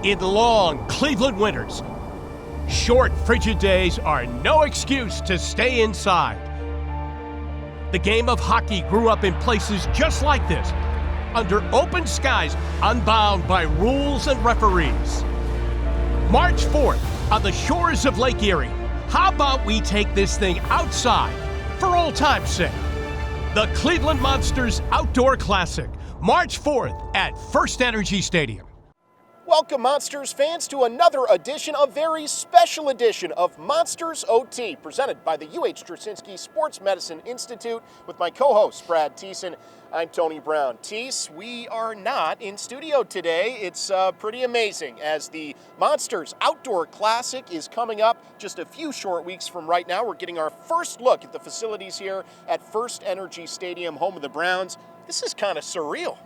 In long Cleveland winters, short, frigid days are no excuse to stay inside. The game of hockey grew up in places just like this, under open skies, unbound by rules and referees. March 4th, on the shores of Lake Erie, how about we take this thing outside for old time's sake? The Cleveland Monsters Outdoor Classic, March 4th at First Energy Stadium. Welcome, Monsters fans, to another edition, a very special edition of Monsters OT, presented by the UH Straczynski Sports Medicine Institute with my co-host, Brad Thiessen. I'm Tony Brown. Tease, we are not in studio today. It's pretty amazing, as the Monsters Outdoor Classic is coming up just a few short weeks from right now. We're getting our first look at the facilities here at First Energy Stadium, home of the Browns. This is kind of surreal.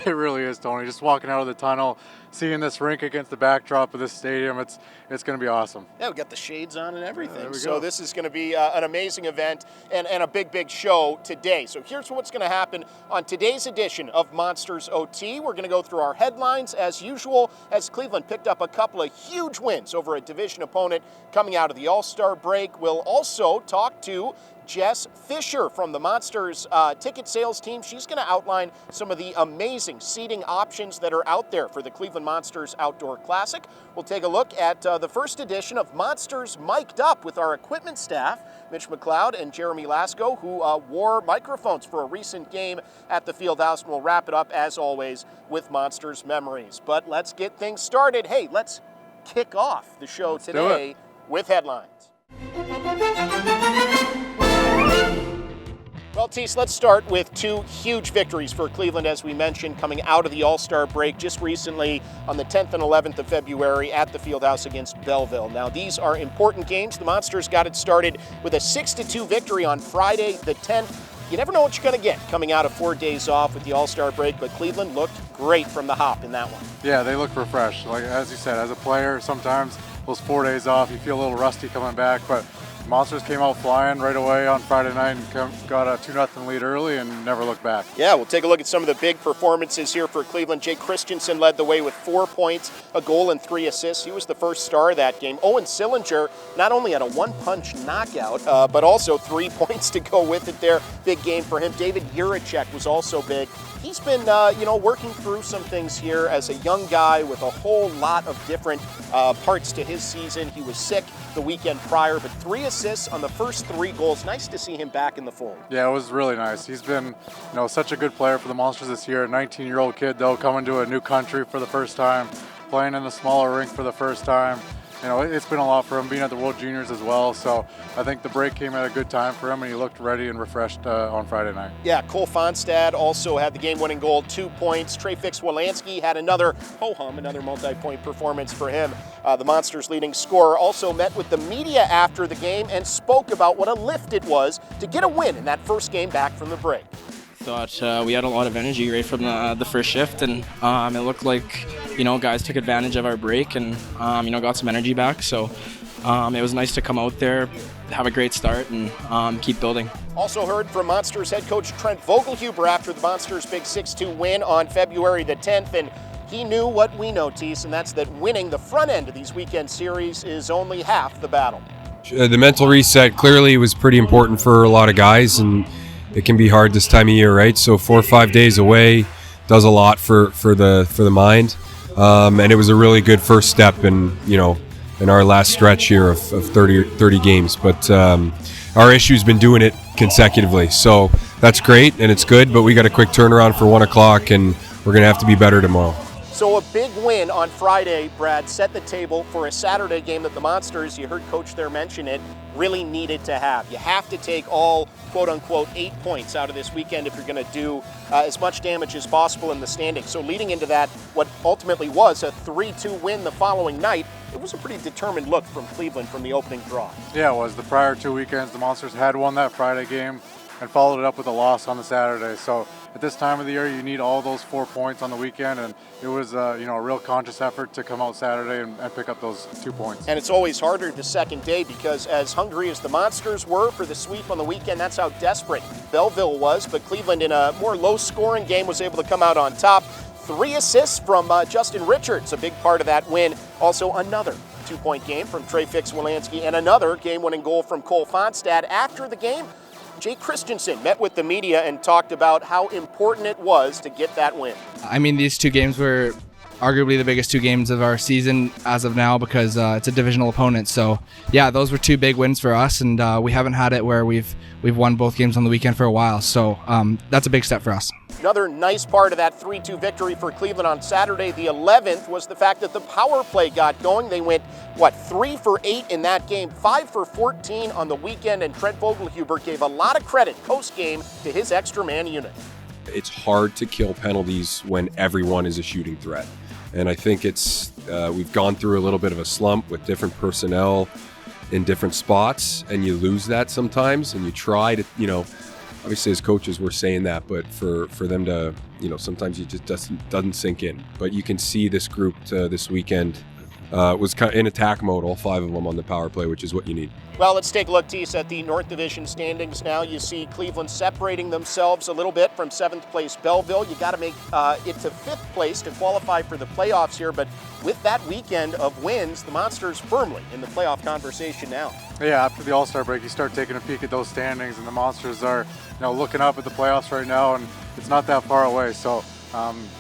It really is, Tony. Just walking out of the tunnel, seeing this rink against the backdrop of this stadium, it's going to be awesome. Yeah, we got the shades on and everything. Yeah, so this is going to be an amazing event and a big show today. So here's what's going to happen on today's edition of Monsters OT. We're going to go through our headlines as usual, as Cleveland picked up a couple of huge wins over a division opponent coming out of the All-Star break. We'll also talk to Jess Fisher from the Monsters ticket sales team. She's going to outline some of the amazing seating options that are out there for the Cleveland Monsters Outdoor Classic. We'll take a look at the first edition of Monsters Mic'd Up with our equipment staff, Mitch McLeod and Jeremy Lasko, who wore microphones for a recent game at the Fieldhouse. And we'll wrap it up, as always, with Monsters Memories. But let's get things started. Hey, let's kick off the show today with headlines. Well, Tease, let's start with two huge victories for Cleveland, as we mentioned, coming out of the All-Star break just recently on the 10th and 11th of February at the Fieldhouse against Belleville. Now, these are important games. The Monsters got it started with a 6-2 victory on Friday the 10th. You never know what you're going to get coming out of 4 days off with the All-Star break, but Cleveland looked great from the hop in that one. Yeah, they look refreshed. Like, as you said, as a player, sometimes those 4 days off, you feel a little rusty coming back, but Monsters came out flying right away on Friday night and got a 2-0 lead early and never looked back. Yeah, we'll take a look at some of the big performances here for Cleveland. Jake Christensen led the way with 4 points, a goal, and 3 assists. He was the first star of that game. Owen Sillinger not only had a one-punch knockout, but also 3 points to go with it there. Big game for him. David Juracek was also big. He's been, working through some things here as a young guy with a whole lot of different parts to his season. He was sick the weekend prior, but 3 assists on the first 3 goals. Nice to see him back in the fold. Yeah, it was really nice. He's been, such a good player for the Monsters this year. A 19-year-old kid, though, coming to a new country for the first time, playing in the smaller rink for the first time. It's been a lot for him, being at the World Juniors as well. So I think the break came at a good time for him, and he looked ready and refreshed on Friday night. Yeah, Cole Fonstad also had the game-winning goal, 2 points. Trey Fix-Wolanski had another multi-point performance for him. The Monsters' leading scorer also met with the media after the game and spoke about what a lift it was to get a win in that first game back from the break. Thought we had a lot of energy right from the first shift, and it looked like guys took advantage of our break and got some energy back. So it was nice to come out there, have a great start, and keep building. Also heard from Monsters head coach Trent Vogelhuber after the Monsters' big 6-2 win on February the 10th, and he knew what we know, Tease, and that's that winning the front end of these weekend series is only half the battle. The mental reset clearly was pretty important for a lot of guys, and it can be hard this time of year, right? So 4 or 5 days away does a lot for the mind, and it was a really good first step in our last stretch here of 30 games. But our issue's been doing it consecutively, so that's great and it's good. But we got a quick turnaround for 1 o'clock, and we're gonna have to be better tomorrow. So a big win on Friday, Brad, set the table for a Saturday game that the Monsters, you heard Coach there mention it, really needed to have. You have to take all, quote-unquote, 8 points out of this weekend if you're going to do as much damage as possible in the standings. So leading into that, what ultimately was a 3-2 win the following night, it was a pretty determined look from Cleveland from the opening draw. Yeah, it was. The prior 2 weekends, the Monsters had won that Friday game and followed it up with a loss on the Saturday. So at this time of the year, you need all those 4 points on the weekend, and it was a real conscious effort to come out Saturday and pick up those 2 points. And it's always harder the second day because as hungry as the Monsters were for the sweep on the weekend, that's how desperate Belleville was. But Cleveland, in a more low-scoring game, was able to come out on top. 3 assists from Justin Richards, a big part of that win. Also another 2-point game from Trey Fix-Wolanski and another game-winning goal from Cole Fonstad. After the game, Jake Christensen met with the media and talked about how important it was to get that win. I mean, these 2 games were arguably the biggest 2 games of our season as of now because it's a divisional opponent. So yeah, those were 2 big wins for us, and we haven't had it where we've won both games on the weekend for a while. So that's a big step for us. Another nice part of that 3-2 victory for Cleveland on Saturday, the 11th, was the fact that the power play got going. They went, 3 for 8 in that game, 5 for 14 on the weekend, and Trent Vogelhuber gave a lot of credit post-game to his extra man unit. It's hard to kill penalties when everyone is a shooting threat. And I think it's we've gone through a little bit of a slump with different personnel in different spots, and you lose that sometimes, and you try to, obviously as coaches we're saying that, but for them to, sometimes it just doesn't sink in. But you can see this group this weekend was kind of in attack mode, all 5 of them on the power play, which is what you need. Well, let's take a look, Tease, at the North Division standings now. You see Cleveland separating themselves a little bit from 7th place Belleville. You got to make it to 5th place to qualify for the playoffs here, but with that weekend of wins, the Monsters firmly in the playoff conversation now. Yeah, after the All-Star break, you start taking a peek at those standings, and the Monsters are, looking up at the playoffs right now, and it's not that far away. So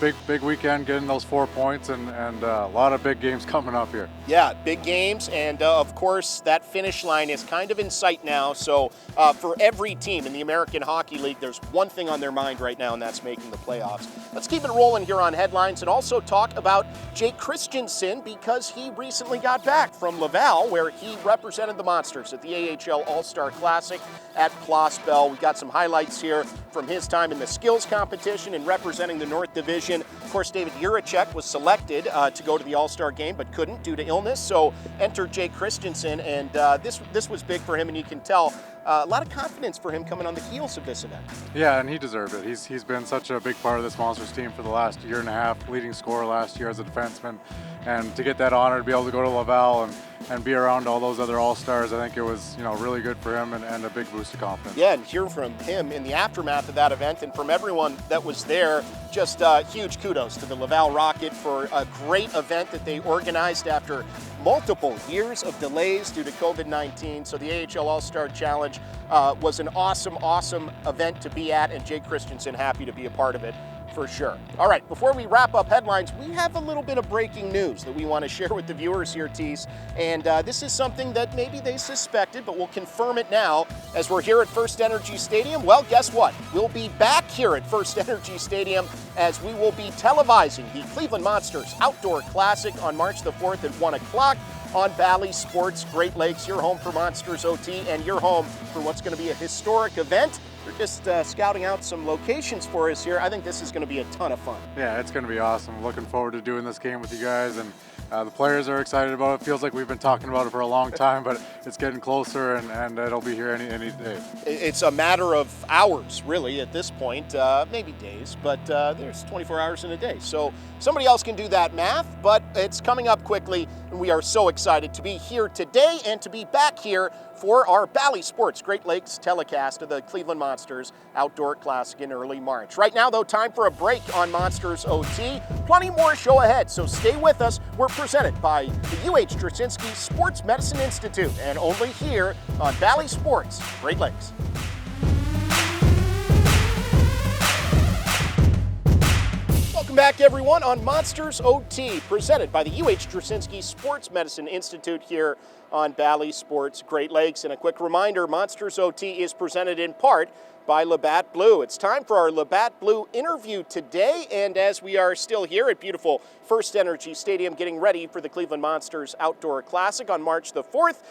big weekend, getting those 4 points, and a lot of big games coming up here. Yeah, big games, and of course that finish line is kind of in sight now. So for every team in the American Hockey League, there's one thing on their mind right now, and that's making the playoffs. Let's keep it rolling here on headlines and also talk about Jake Christensen, because he recently got back from Laval, where he represented the Monsters at the AHL All-Star Classic at Place Bell. We got some highlights here from his time in the skills competition and representing the North Division. Of course, David Juracek was selected to go to the All-Star game, but couldn't due to illness. So entered Jake Christensen, and this was big for him, and you can tell a lot of confidence for him coming on the heels of this event. Yeah, and he deserved it. He's been such a big part of this Monsters team for the last year and a half, leading scorer last year as a defenseman. And to get that honor, to be able to go to Laval and be around all those other All-Stars, I think it was really good for him and a big boost of confidence. Yeah, and hear from him in the aftermath of that event and from everyone that was there, just huge kudos to the Laval Rocket for a great event that they organized after multiple years of delays due to COVID-19. So the AHL All-Star Challenge was an awesome event to be at, and Jake Christensen happy to be a part of it for sure. All right, before we wrap up headlines, we have a little bit of breaking news that we want to share with the viewers here, Tease. And this is something that maybe they suspected, but we'll confirm it now as we're here at First Energy Stadium. Well, guess what? We'll be back here at First Energy Stadium as we will be televising the Cleveland Monsters Outdoor Classic on March the 4th at 1 o'clock on Bally Sports Great Lakes, your home for Monsters OT and your home for what's going to be a historic event. They're just scouting out some locations for us here. I think this is going to be a ton of fun. Yeah, it's going to be awesome. Looking forward to doing this game with you guys, and the players are excited about it. Feels like we've been talking about it for a long time, but it's getting closer, and it'll be here any day. It's a matter of hours, really, at this point, maybe days, but there's 24 hours in a day. So somebody else can do that math, but it's coming up quickly, and we are so excited to be here today and to be back here for our Bally Sports Great Lakes telecast of the Cleveland Monsters Outdoor Classic in early March. Right now, though, time for a break on Monsters OT. Plenty more show ahead, so stay with us. We're presented by the UH Drasinski Sports Medicine Institute, and only here on Bally Sports Great Lakes. Welcome back, everyone, on Monsters OT, presented by the UH Drasinski Sports Medicine Institute here on Bally Sports Great Lakes. And a quick reminder, Monsters OT is presented in part by Labatt Blue. It's time for our Labatt Blue interview today, and as we are still here at beautiful First Energy Stadium getting ready for the Cleveland Monsters Outdoor Classic on March the 4th,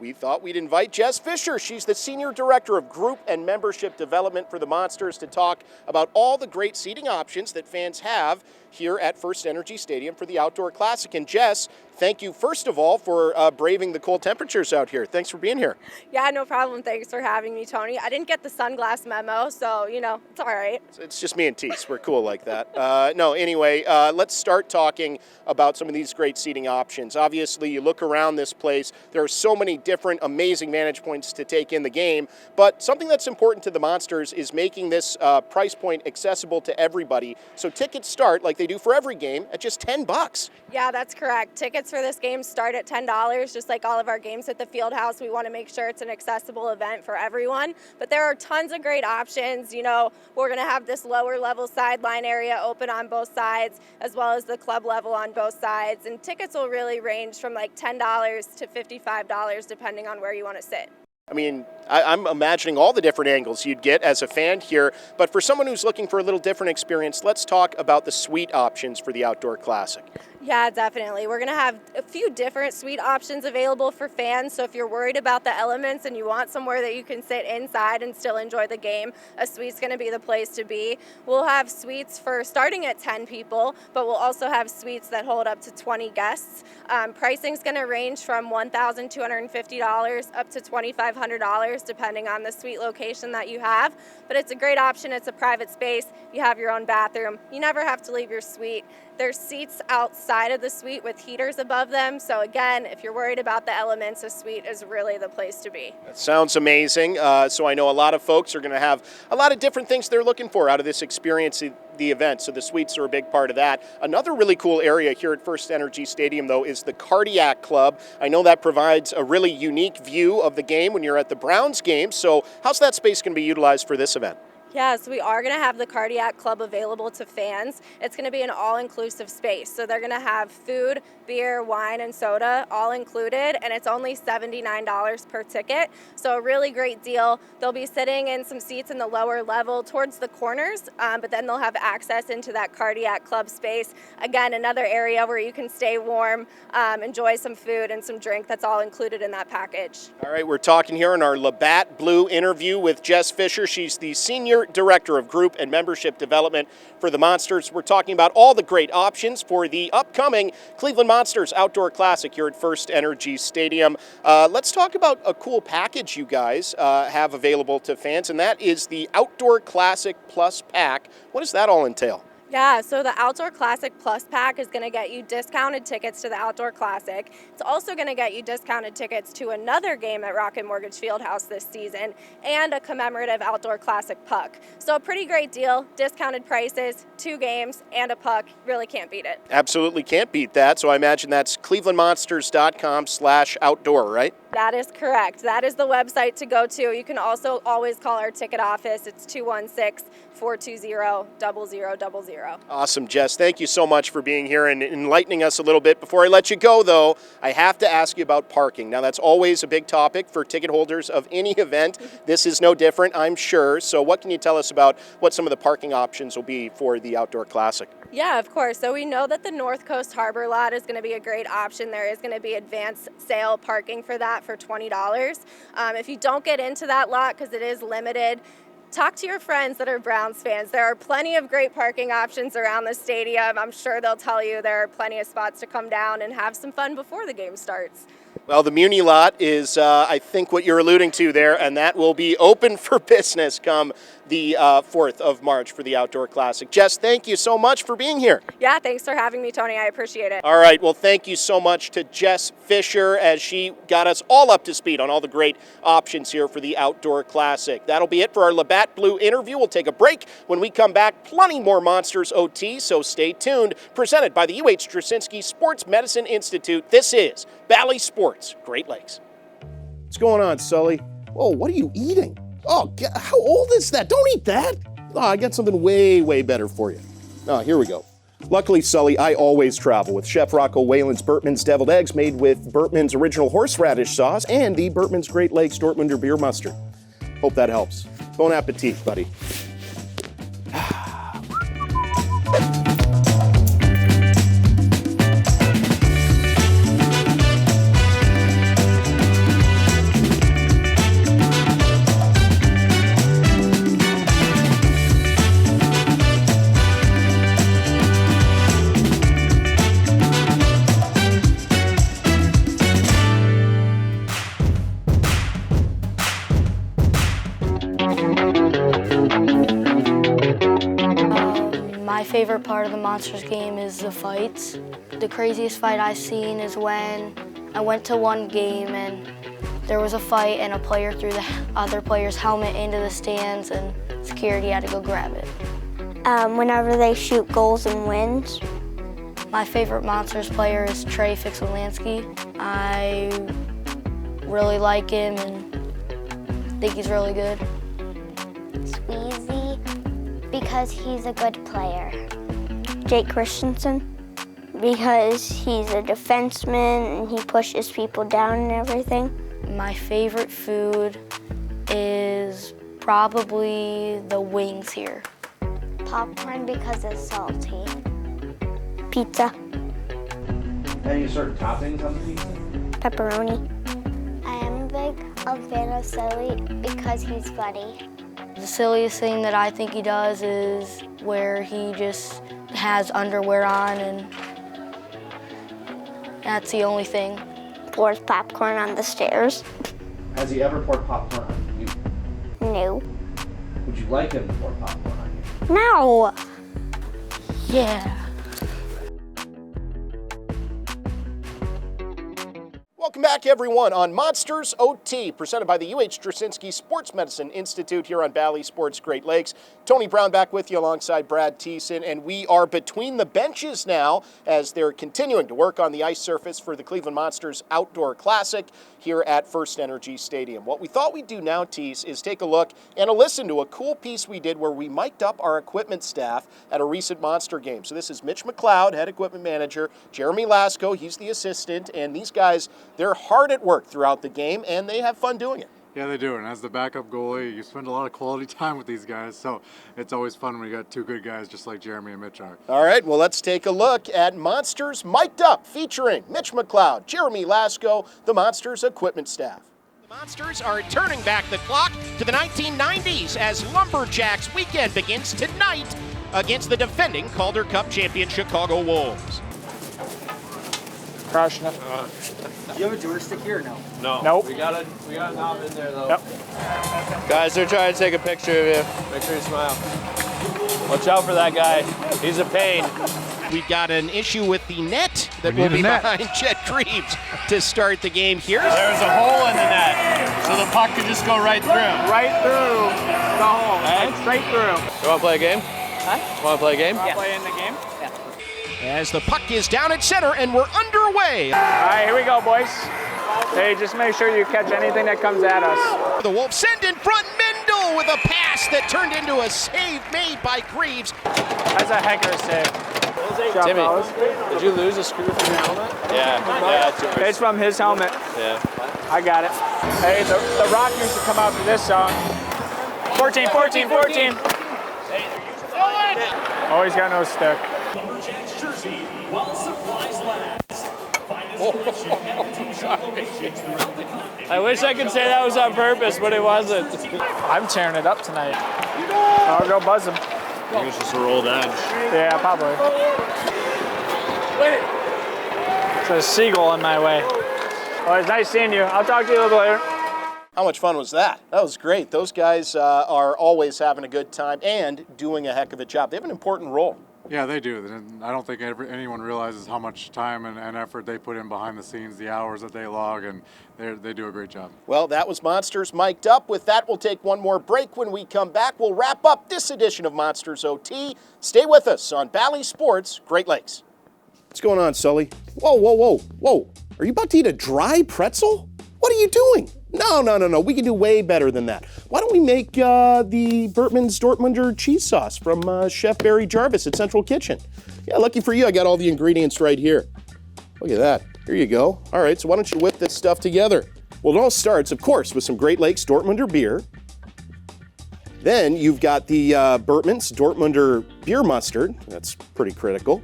we thought we'd invite Jess Fisher. She's the Senior Director of Group and Membership Development for the Monsters to talk about all the great seating options that fans have here at First Energy Stadium for the Outdoor Classic. And Jess, thank you first of all for braving the cold temperatures out here. Thanks for being here. Yeah, no problem. Thanks for having me, Tony. I didn't get the sunglass memo, so, it's all right. It's just me and Tease. We're cool like that. Anyway, let's start talking about some of these great seating options. Obviously, you look around this place, there are so many different amazing vantage points to take in the game, but something that's important to the Monsters is making this price point accessible to everybody. So tickets start, like they do for every game, at just $10. Yeah, that's correct. Tickets for this game start at $10, just like all of our games at the Fieldhouse. We want to make sure it's an accessible event for everyone, but there are tons of great options. We're going to have this lower level sideline area open on both sides, as well as the club level on both sides, and tickets will really range from like $10 to $55 depending on where you want to sit. I mean, I'm imagining all the different angles you'd get as a fan here, but for someone who's looking for a little different experience, let's talk about the suite options for the Outdoor Classic. Yeah, definitely. We're going to have a few different suite options available for fans, so if you're worried about the elements and you want somewhere that you can sit inside and still enjoy the game, a suite's going to be the place to be. We'll have suites for starting at 10 people, but we'll also have suites that hold up to 20 guests. Pricing's going to range from $1,250 up to $2,500 depending on the suite location that you have, but it's a great option. It's a private space. You have your own bathroom. You never have to leave your suite. There's seats outside of the suite with heaters above them. So again, if you're worried about the elements, a suite is really the place to be. That sounds amazing. So I know a lot of folks are going to have a lot of different things they're looking for out of this experience, the event. So the suites are a big part of that. Another really cool area here at First Energy Stadium, though, is the Cardiac Club. I know that provides a really unique view of the game when you're at the Browns game. So how's that space going to be utilized for this event? Yeah, so we are going to have the Cardiac Club available to fans. It's going to be an all-inclusive space. So they're going to have food, beer, wine, and soda all included, and it's only $79 per ticket. So a really great deal. They'll be sitting in some seats in the lower level towards the corners, but then they'll have access into that Cardiac Club space. Again, another area where you can stay warm, enjoy some food and some drink. That's all included in that package. All right, we're talking here in our Labatt Blue interview with Jess Fisher. She's the Senior Director of Group and Membership Development for the Monsters. We're talking about all the great options for the upcoming Cleveland Monsters Outdoor Classic here at First Energy Stadium. Let's talk about a cool package you guys have available to fans, and that is the Outdoor Classic Plus Pack. What does that all entail? Yeah, so the Outdoor Classic Plus Pack is going to get you discounted tickets to the Outdoor Classic. It's also going to get you discounted tickets to another game at Rocket Mortgage Fieldhouse this season and a commemorative Outdoor Classic puck. So a pretty great deal, discounted prices, 2 games, and a puck. Really can't beat it. Absolutely can't beat that. So I imagine that's clevelandmonsters.com/outdoor, right? That is correct. That is the website to go to. You can also always call our ticket office. It's 216-420-0000. Awesome, Jess. Thank you so much for being here and enlightening us a little bit. Before I let you go, though, I have to ask you about parking. Now, that's always a big topic for ticket holders of any event. This is no different, I'm sure. So what can you tell us about what some of the parking options will be for the Outdoor Classic? Yeah, of course. So we know that the North Coast Harbor lot is going to be a great option. There is going to be advanced sale parking for that for $20. If you don't get into that lot because it is limited, talk to your friends that are Browns fans. There are plenty of great parking options around the stadium. I'm sure they'll tell you there are plenty of spots to come down and have some fun before the game starts. Well, the Muni lot is, I think, what you're alluding to there, and that will be open for business come the 4th of March for the Outdoor Classic. Jess, thank you so much for being here. Yeah, thanks for having me, Tony. I appreciate it. All right, well, thank you so much to Jess Fisher as she got us all up to speed on all the great options here for the Outdoor Classic. That'll be it for our Labatt Blue interview. We'll take a break. When we come back, plenty more Monsters OT, so stay tuned. Presented by the UH Straczynski Sports Medicine Institute, this is Valley Sports, Great Lakes. What's going on, Sully? Oh, what are you eating? Oh, how old is that? Don't eat that. Oh, I got something way, way better for you. Oh, here we go. Luckily, Sully, I always travel with Chef Rocco Whalen's Burtman's Deviled Eggs made with Burtman's original horseradish sauce and the Burtman's Great Lakes Dortmunder beer mustard. Hope that helps. Bon appetit, buddy. My favorite part of the Monsters game is the fights. The craziest fight I've seen is when I went to one game and there was a fight and a player threw the other player's helmet into the stands and security had to go grab it. Whenever they shoot goals and wins. My favorite Monsters player is Trey Fixolansky. I really like him and think he's really good. Squeezy, because he's a good player. Jake Christensen, because he's a defenseman and he pushes people down and everything. My favorite food is probably the wings here. Popcorn because it's salty. Pizza. Any certain toppings on the pizza? Pepperoni. I am a big fan of Sully because he's funny. The silliest thing that I think he does is where he just has underwear on and that's the only thing. Pours popcorn on the stairs. Has he ever poured popcorn on you? No. Would you like him to pour popcorn on you? No. Yeah. Welcome back, everyone, on Monsters OT, presented by the UH Drasinski Sports Medicine Institute here on Valley Sports Great Lakes. Tony Brown back with you alongside Brad Thiessen, and we are between the benches now as they're continuing to work on the ice surface for the Cleveland Monsters Outdoor Classic here at First Energy Stadium. What we thought we'd do now, Tease, is take a look and a listen to a cool piece we did where we mic'd up our equipment staff at a recent Monster game. So this is Mitch McLeod, head equipment manager, Jeremy Lasko, he's the assistant, and these guys, they're hard at work throughout the game, and they have fun doing it. Yeah, they do. And as the backup goalie, you spend a lot of quality time with these guys. So it's always fun when you got two good guys just like Jeremy and Mitch are. All right, well, let's take a look at Monsters Mic'd Up, featuring Mitch McLeod, Jeremy Lasko, the Monsters equipment staff. The Monsters are turning back the clock to the 1990s as Lumberjacks weekend begins tonight against the defending Calder Cup champion Chicago Wolves. Crushing it. Do you have a joystick here or no? No. Nope. We got a knob in there though. Yep. Guys, they're trying to take a picture of you. Make sure you smile. Watch out for that guy. He's a pain. We've got an issue with the net that will be behind Chet Greaves to start the game here. There's a hole in the net, so the puck could just go right through. Right through the hole. Hey? Straight through. You want to play a game? Huh? Want to play a game? Want to play in the game? Yeah. As the puck is down at center and we're underway. All right, here we go, boys. Hey, just make sure you catch anything that comes at us. The Wolves send in front, Mendel with a pass that turned into a save made by Greaves. That's a heck of a save. Timmy, did you lose a screw from your helmet? Yeah. It's from his helmet. Yeah. I got it. Hey, the Rock used to come out for this song. 14, 14, 14. Oh, he's got no stick. I wish I could say that was on purpose, but it wasn't. I'm tearing it up tonight. I'll go buzz him. I think it's just a rolled edge. Yeah, probably. There's a seagull in my way. Well, it's nice seeing you. I'll talk to you a little later. How much fun was that? That was great. Those guys are always having a good time and doing a heck of a job. They have an important role. Yeah, they do. And I don't think anyone realizes how much time and effort they put in behind the scenes, the hours that they log, and they do a great job. Well, that was Monsters Mic'd Up. With that, we'll take one more break. When we come back, we'll wrap up this edition of Monsters OT. Stay with us on Valley Sports Great Lakes. What's going on, Sully? Whoa. Are you about to eat a dry pretzel? What are you doing? No. We can do way better than that. Why don't we make the Bertman's Dortmunder cheese sauce from Chef Barry Jarvis at Central Kitchen? Yeah, lucky for you, I got all the ingredients right here. Look at that. Here you go. All right, so why don't you whip this stuff together? Well, it all starts, of course, with some Great Lakes Dortmunder beer. Then you've got the Bertman's Dortmunder beer mustard. That's pretty critical.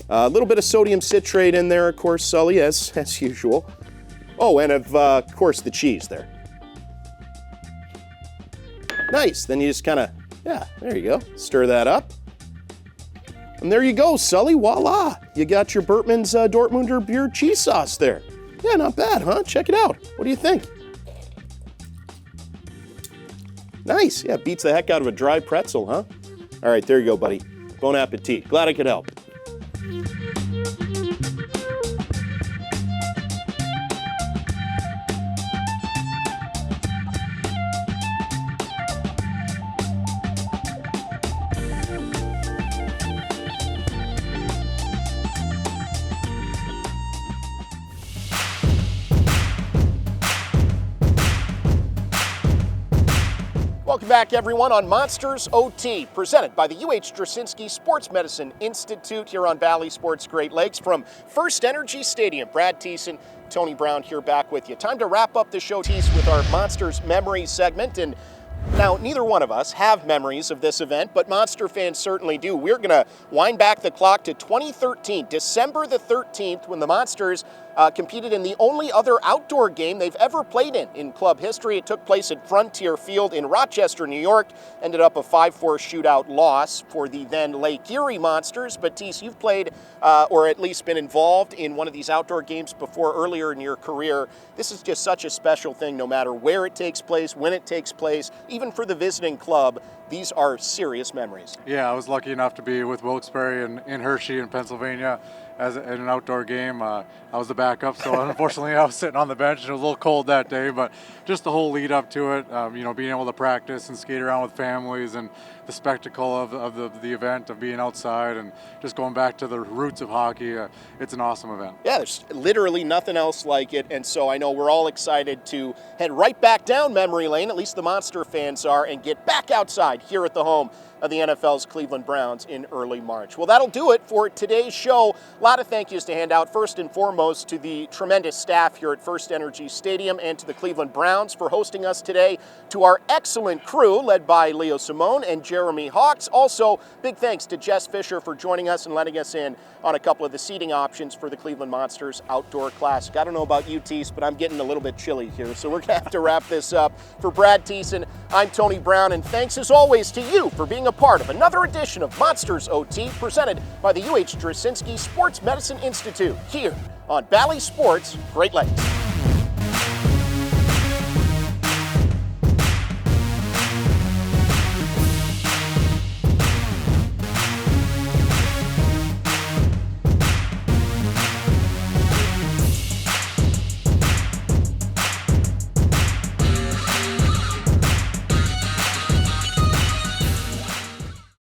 A little bit of sodium citrate in there, of course, Sully, as usual. Oh, and of course, the cheese there. Nice. Then you just kind of, there you go. Stir that up. And there you go, Sully. Voila. You got your Bertman's Dortmunder beer cheese sauce there. Yeah, not bad, huh? Check it out. What do you think? Nice. Yeah, beats the heck out of a dry pretzel, huh? All right, there you go, buddy. Bon appetit. Glad I could help. Welcome back, everyone, on Monsters OT, presented by the UH Drasinski Sports Medicine Institute here on Valley Sports Great Lakes from First Energy Stadium. Brad Thiessen, Tony Brown here back with you. Time to wrap up the show, Tease, with our Monsters Memories segment. And now, neither one of us have memories of this event, but Monster fans certainly do. We're going to wind back the clock to 2013, December the 13th, when the Monsters competed in the only other outdoor game they've ever played in club history. It took place at Frontier Field in Rochester, New York. Ended up a 5-4 shootout loss for the then Lake Erie Monsters. But Tease, you've played or at least been involved in one of these outdoor games before earlier in your career. This is just such a special thing, no matter where it takes place, when it takes place, even for the visiting club. These are serious memories. Yeah, I was lucky enough to be with Wilkes-Barre in Hershey in Pennsylvania in an outdoor game. I was the backup, so unfortunately I was sitting on the bench, and it was a little cold that day, but just the whole lead up to it, being able to practice and skate around with families, and the spectacle of the event, of being outside and just going back to the roots of hockey. It's an awesome event. Yeah, there's literally nothing else like it, and so I know we're all excited to head right back down memory lane, at least the Monster fans are, and get back outside here at the home of the NFL's Cleveland Browns in early March. Well, that'll do it for today's show. A lot of thank yous to hand out, first and foremost to the tremendous staff here at First Energy Stadium and to the Cleveland Browns for hosting us today, to our excellent crew led by Leo Simone and Jeremy Hawks. Also, big thanks to Jess Fisher for joining us and letting us in on a couple of the seating options for the Cleveland Monsters Outdoor Classic. I don't know about you, Tease, but I'm getting a little bit chilly here, so we're going to have to wrap this up. For Brad Thiessen, I'm Tony Brown, and thanks as always to you for being a part of another edition of Monsters OT, presented by the UH Drasinski Sports Medicine Institute here on Valley Sports Great Lakes.